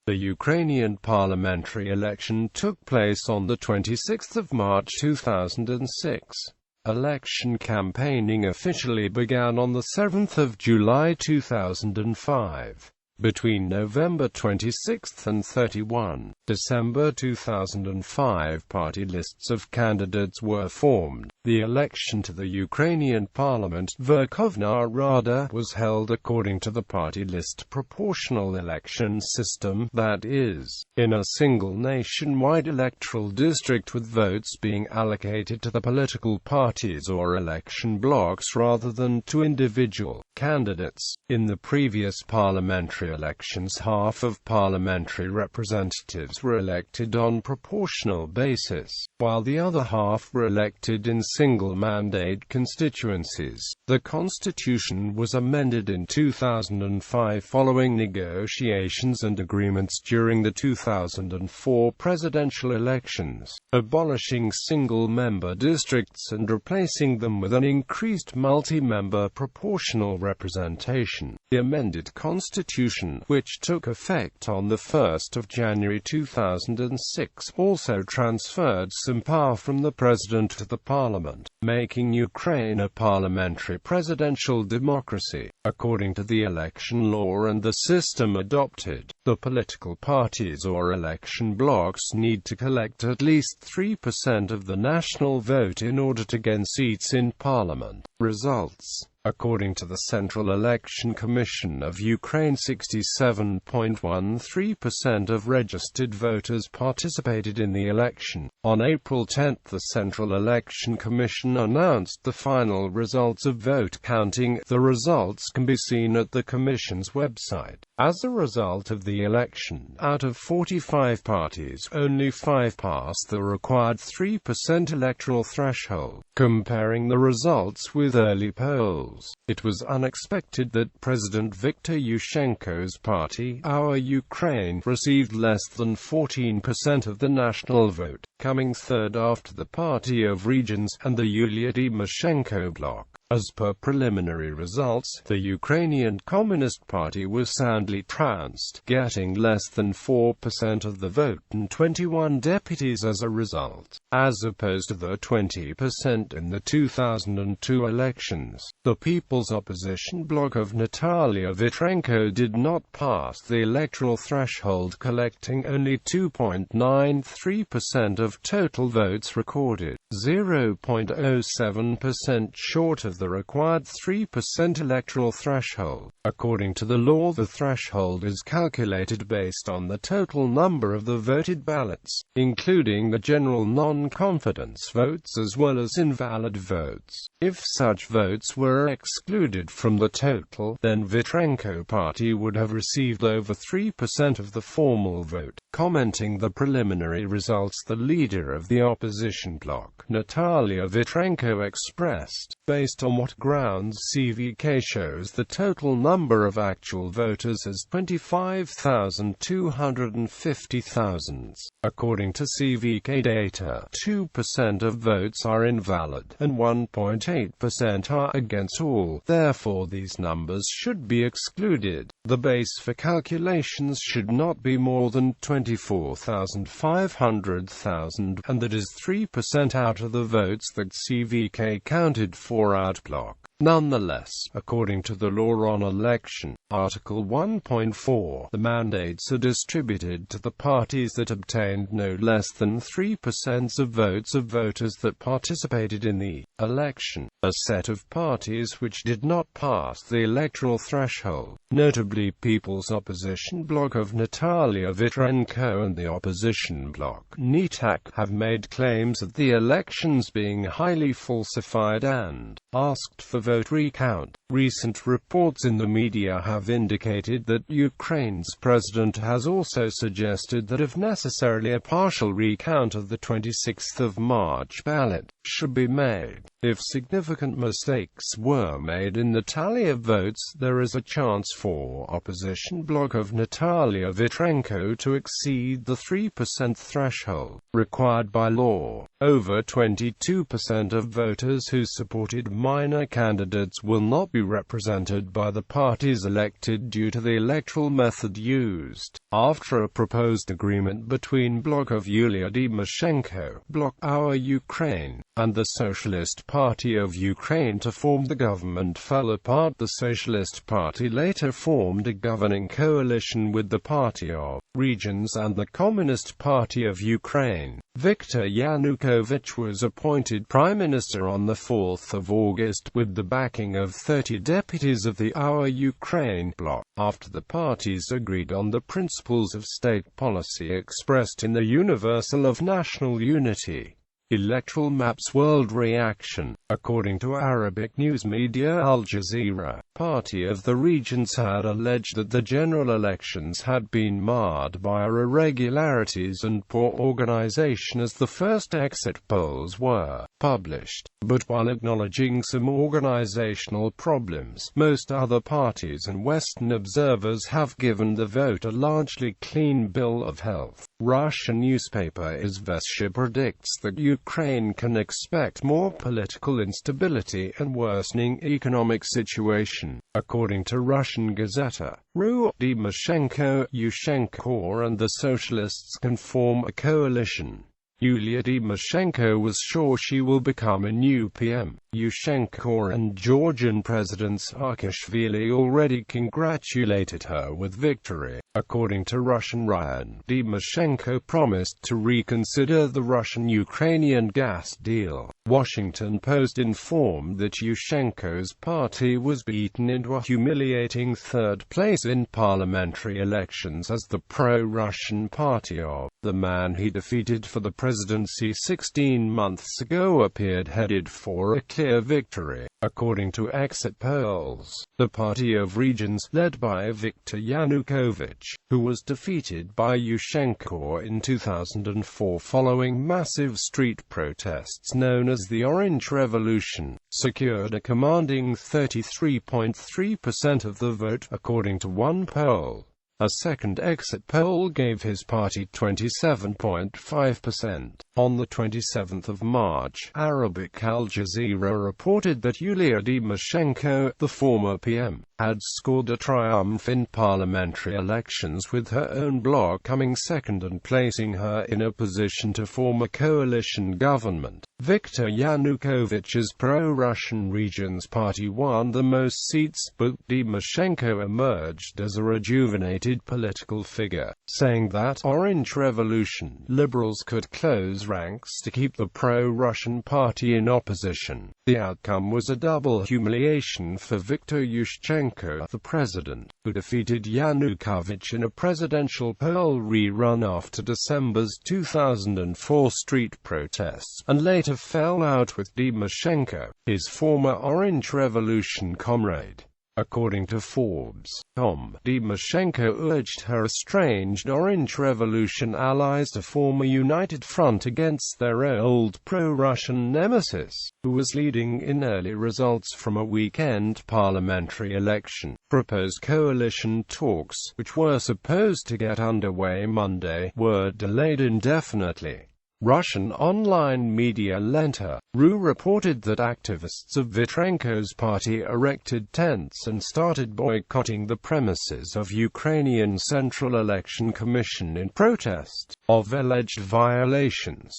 The Ukrainian parliamentary election took place on the 26th of March 2006. Election campaigning officially began on the 7th of July 2005. Between November 26 and 31 December 2005, party lists of candidates were formed. The election to the Ukrainian parliament, Verkhovna Rada, was held according to the party list proportional election system, that is, in a single nationwide electoral district with votes being allocated to the political parties or election blocs rather than to individual candidates. In the previous parliamentary elections, half of parliamentary representatives were elected on proportional basis, while the other half were elected in single-mandate constituencies. The constitution was amended in 2005 following negotiations and agreements during the 2004 presidential elections, abolishing single-member districts and replacing them with an increased multi-member proportional representation. The amended constitution, which took effect on the 1st of January 2006, also transferred some power from the president to the parliament, making Ukraine a parliamentary presidential democracy. According to the election law and the system adopted, the political parties or election blocs need to collect at least 3% of the national vote in order to gain seats in parliament. Results. According to the Central Election Commission of Ukraine, 67.13% of registered voters participated in the election. On April 10, the Central Election Commission announced the final results of vote counting. The results can be seen at the Commission's website. As a result of the election, out of 45 parties, only 5 passed the required 3% electoral threshold. Comparing the results with early polls, it was unexpected that President Viktor Yushchenko's party, Our Ukraine, received less than 14% of the national vote, coming third after the Party of Regions and the Yulia Tymoshenko bloc. As per preliminary results, the Ukrainian Communist Party was soundly trounced, getting less than 4% of the vote and 21 deputies as a result, as opposed to the 20% in the 2002 elections. The People's Opposition bloc of Natalia Vitrenko did not pass the electoral threshold, collecting only 2.93% of total votes recorded, 0.07% short of the required 3% electoral threshold. According to the law, the threshold is calculated based on the total number of the voted ballots, including the general non-confidence votes as well as invalid votes. If such votes were excluded from the total, then Vitrenko party would have received over 3% of the formal vote. Commenting the preliminary results, the leader of the opposition bloc, Natalia Vitrenko, expressed, "Based on what grounds CVK shows the total number of actual voters as 25,250,000. According to CVK data, 2% of votes are invalid, and 1.8% are against all. Therefore these numbers should be excluded. The base for calculations should not be more than 24,500,000, and that is 3% out of the votes that CVK counted for out bloc." Nonetheless, according to the law on election, Article 1.4, the mandates are distributed to the parties that obtained no less than 3% of votes of voters that participated in the election. A set of parties which did not pass the electoral threshold, notably People's Opposition bloc of Natalia Vitrenko and the Opposition bloc, NETAC, have made claims at the elections being highly falsified and asked for vote recount. Recent reports in the media have indicated that Ukraine's president has also suggested that if necessarily a partial recount of the 26th of March ballot should be made. If significant mistakes were made in the tally of votes, there is a chance for opposition bloc of Natalia Vitrenko to exceed the 3% threshold required by law. Over 22% of voters who supported minor candidates will not be represented by the parties elected due to the electoral method used. After a proposed agreement between Bloc of Yulia Tymoshenko, Bloc Our Ukraine, and the Socialist Party of Ukraine to form the government fell apart, the Socialist Party later formed a governing coalition with the Party of Regions and the Communist Party of Ukraine. Viktor Yanukovych was appointed Prime Minister on 4 August, with the backing of 30 deputies of the Our Ukraine bloc, after the parties agreed on the principles of state policy expressed in the Universal of National Unity. Electoral maps world reaction. According to Arabic news media Al Jazeera, Party of the Regions had alleged that the general elections had been marred by irregularities and poor organization as the first exit polls were published. But while acknowledging some organizational problems, most other parties and Western observers have given the vote a largely clean bill of health. Russian newspaper Izvestia predicts that Ukraine can expect more political instability and worsening economic situation. According to Russian Gazeta, Tymoshenko, Yushchenko and the Socialists can form a coalition. Yulia Tymoshenko was sure she will become a new PM. Yushchenko and Georgian President Saakashvili already congratulated her with victory. According to Russian Ryan, Tymoshenko promised to reconsider the Russian-Ukrainian gas deal. Washington Post informed that Yushchenko's party was beaten into a humiliating third place in parliamentary elections as the pro-Russian party of the man he defeated for the presidency 16 months ago appeared headed for a clear victory. According to exit polls, the Party of Regions, led by Viktor Yanukovych, who was defeated by Yushchenko in 2004 following massive street protests known as the Orange Revolution, secured a commanding 33.3% of the vote, according to one poll. A second exit poll gave his party 27.5%. On the 27th of March, Arabic Al Jazeera reported that Yulia Tymoshenko, the former PM, had scored a triumph in parliamentary elections, with her own bloc coming second and placing her in a position to form a coalition government. Viktor Yanukovych's pro-Russian Regions Party won the most seats, but Tymoshenko emerged as a rejuvenated political figure, saying that Orange Revolution liberals could close ranks to keep the pro-Russian party in opposition. The outcome was a double humiliation for Viktor Yushchenko, the president, who defeated Yanukovych in a presidential poll rerun after December's 2004 street protests, and later fell out with Tymoshenko, his former Orange Revolution comrade. According to Forbes.com, Tymoshenko urged her estranged Orange Revolution allies to form a united front against their old pro-Russian nemesis, who was leading in early results from a weekend parliamentary election. Proposed coalition talks, which were supposed to get underway Monday, were delayed indefinitely. Russian online media Lenta.ru reported that activists of Vitrenko's party erected tents and started boycotting the premises of Ukrainian Central Election Commission in protest of alleged violations.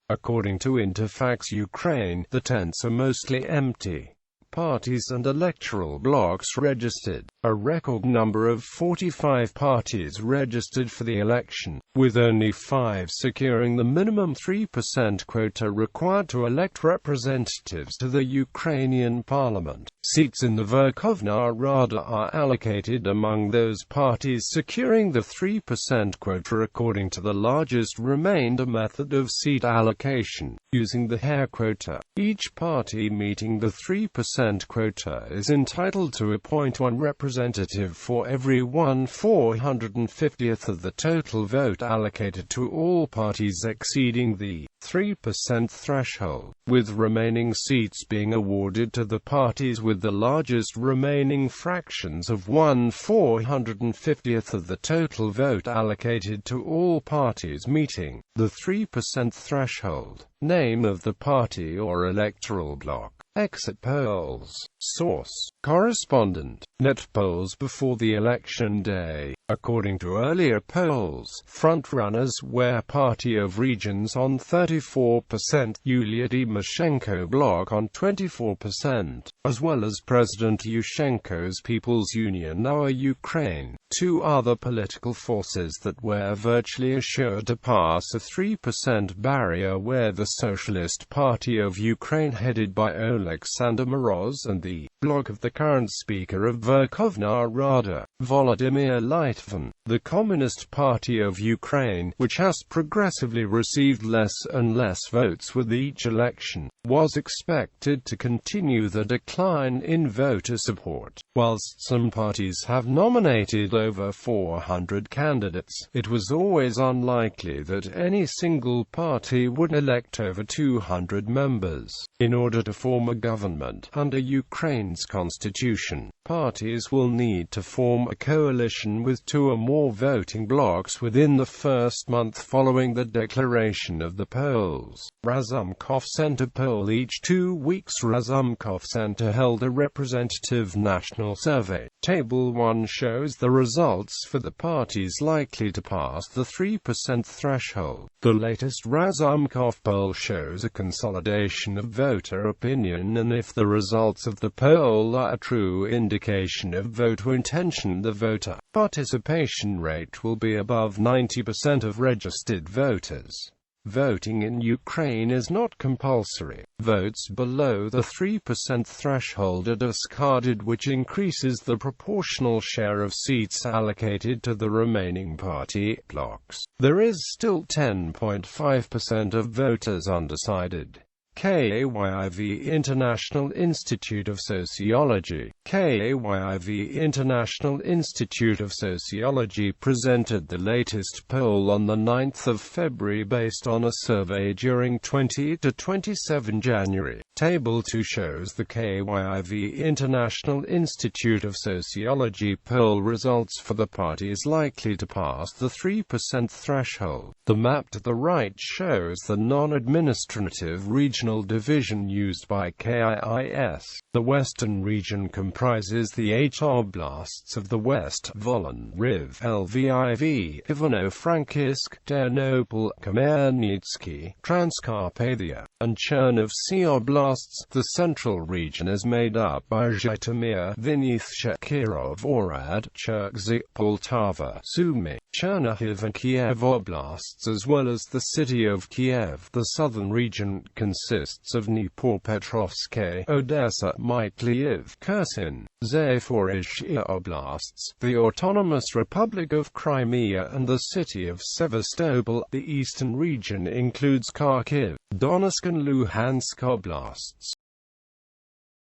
According to Interfax Ukraine, the tents are mostly empty. Parties and electoral blocs registered. A record number of 45 parties registered for the election, with only 5 securing the minimum 3% quota required to elect representatives to the Ukrainian parliament. Seats in the Verkhovna Rada are allocated among those parties securing the 3% quota according to the largest remainder method of seat allocation. using the Seherr quota. Each party meeting the 3% quota is entitled to appoint one representative for every 1/450th of the total vote allocated to all parties exceeding the 3% threshold, with remaining seats being awarded to the parties with the largest remaining fractions of 1/450th of the total vote allocated to all parties meeting the 3% threshold. Name of the party or electoral bloc. Exit polls. Source: Correspondent. Net polls before the election day. According to earlier polls, frontrunners were Party of Regions on 34%, Yulia Tymoshenko bloc on 24%, as well as President Yushchenko's People's Union Our Ukraine. Two other political forces that were virtually assured to pass a 3% barrier were the Socialist Party of Ukraine headed by Alexander Moroz and the bloc of the current Speaker of Verkhovna Rada, Volodymyr Lytvyn. The Communist Party of Ukraine, which has progressively received less and less votes with each election, was expected to continue the decline in voter support. Whilst some parties have nominated over 400 candidates, it was always unlikely that any single party would elect over 200 members. In order to form a government under Ukraine's constitution, parties will need to form a coalition with 2 or more voting blocs within the first month following the declaration of the polls. Razumkov Center poll. Each 2 weeks Razumkov Center held a representative national survey. Table 1 shows the results for the parties likely to pass the 3% threshold. The latest Razumkov poll shows a consolidation of voter opinion, and if the results of the poll are a true indication of voter intention, the voter participation rate will be above 90% of registered voters. Voting in Ukraine is not compulsory. Votes below the 3% threshold are discarded, which increases the proportional share of seats allocated to the remaining party blocs. There is still 10.5% of voters undecided. KYIV International Institute of Sociology. KYIV International Institute of Sociology presented the latest poll on the 9th of February based on a survey during 20 to 27 January. Table 2 shows the KYIV International Institute of Sociology poll results for the parties likely to pass the 3% threshold. The map to the right shows the non-administrative regional division used by KIIS. The western region comprises the 8 oblasts of the West: Volyn, Riv, Lviv, Ivano-Frankivsk, Ternopil, Khmelnytsky, Transcarpathia, and Chernovtsi oblasts. The central region is made up by Zhytomyr, Vinnytsia, Kirov, Orad, Cherkasy, Poltava, Sumy, Chernihiv and Kiev oblasts, as well as the city of Kiev. The southern region consists of Dnipropetrovsk, Odessa, Mykolaiv, Kherson, Zaporizhzhia oblasts, the Autonomous Republic of Crimea, and the city of Sevastopol. The eastern region includes Kharkiv, Donetsk and Luhansk oblasts.